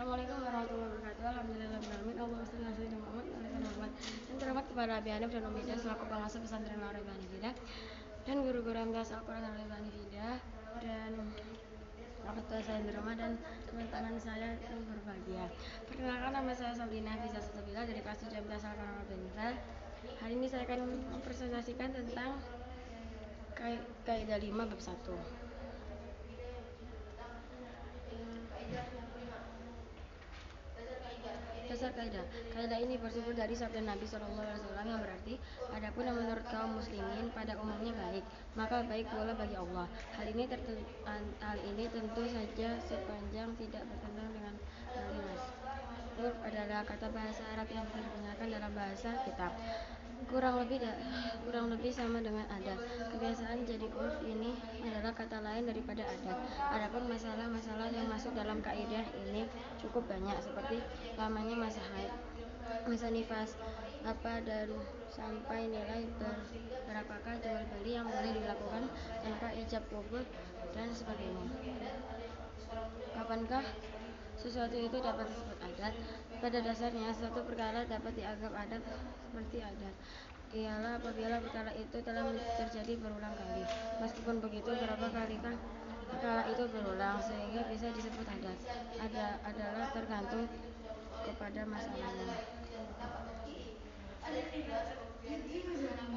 Assalamualaikum warahmatullahi wabarakatuh. Alhamdulillahirobbilalamin. Allahumma shalli ala sayyidina Muhammad wa ala ali Muhammad. Yang terhormat kepada Abi Hanif dan Umi Dan selaku pengasuh pesantren Al-Arifah Hanifidah dan guru-guru MTS Al-Quran Al-Arifah Hanifidah dan orang tua saya di rumah dan teman-teman saya yang berbahagia. Perkenalkan, nama saya Sabrina Fiza Satabila dari kelas 7 MTS Al-Quran Al-Arifah Hanifidah. Hari ini saya akan mempresentasikan tentang kaidah 5 bab 1. Dasar kaidah. Kaidah ini bersumber dari sabda Nabi SAW yang berarti, adapun yang menurut kaum muslimin pada umumnya baik, maka baik pula bagi Allah. Hal ini tentu saja sepanjang tidak bertentangan dengan nas. Urf adalah kata bahasa Arab yang digunakan dalam bahasa kitab. Kurang lebih sama dengan adat. Kebiasaan jadi urf ini adalah kata lain daripada adat. Adapun masalah-masalah yang masuk dalam kaidah ini cukup banyak, seperti lamanya masa haid, masa nifas, apa dan sampai nilai berapakah jual beli yang boleh dilakukan tanpa ijab kabul dan sebagainya. Kapankah sesuatu itu dapat disebut adat? Pada dasarnya, suatu perkara dapat dianggap adat seperti adat ialah apabila perkara itu telah terjadi berulang kali. Meskipun begitu, berapa kalikah perkara itu berulang sehingga bisa disebut adat adalah tergantung kepada masalahnya.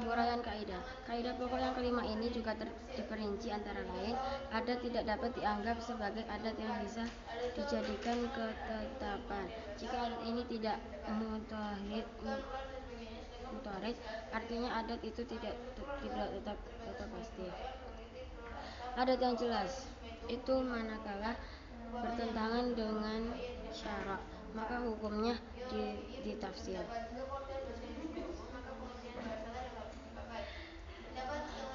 Uraian kaidah. Kaidah pokok yang kelima ini juga diperinci antara lain, adat tidak dapat dianggap sebagai adat yang bisa dijadikan ketetapan. Jika adat ini tidak mutarid, artinya adat itu tidak tetap pasti. Adat yang jelas itu manakala bertentangan dengan syarak, maka hukumnya ditafsir.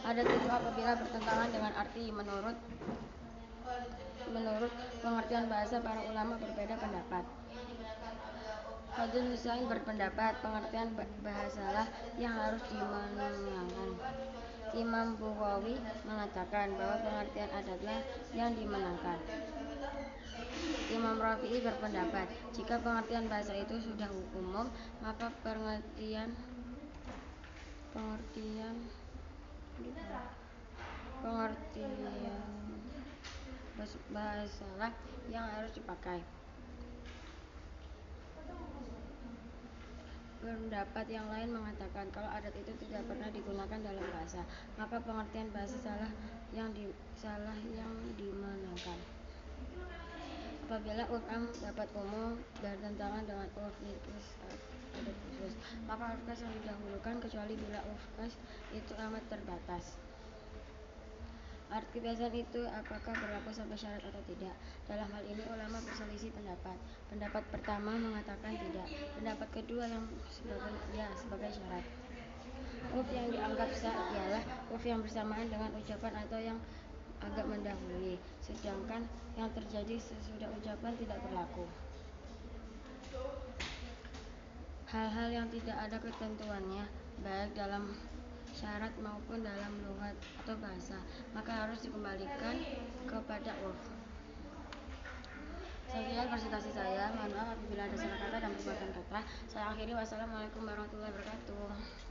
Adat itu apabila bertentangan dengan arti menurut pengertian bahasa para ulama berbeda pendapat. Fadlul Husain berpendapat pengertian bahasalah yang harus dimenangkan. Imam Bukhari mengatakan bahwa pengertian adatlah yang dimenangkan. Imam Rafi'i berpendapat jika pengertian bahasa itu sudah umum, maka pengertian bahasalah yang harus dipakai. Pendapat yang lain mengatakan kalau adat itu tidak pernah digunakan dalam bahasa, maka pengertian bahasa salah yang dimenangkan. Apabila urf am dapat umum bertentangan dengan urf adat khusus, maka urf khas yang didahulukan kecuali bila urf khas itu amat terbatas. Arti kebiasaan itu apakah berlaku sampai syarat atau tidak? Dalam hal ini ulama berselisih pendapat. Pendapat pertama mengatakan tidak. Pendapat kedua yang sebagai syarat. Urf yang dianggap sah ialah urf yang bersamaan dengan ucapan atau yang agak mendahului, sedangkan yang terjadi sesudah ucapan tidak berlaku. Hal-hal yang tidak ada ketentuannya, baik dalam syarat maupun dalam lughat atau bahasa, maka harus dikembalikan kepada urf. Sekian presentasi saya. Mohon maaf apabila ada salah kata dan perbuatan kata. Saya akhiri. Wassalamualaikum warahmatullahi wabarakatuh.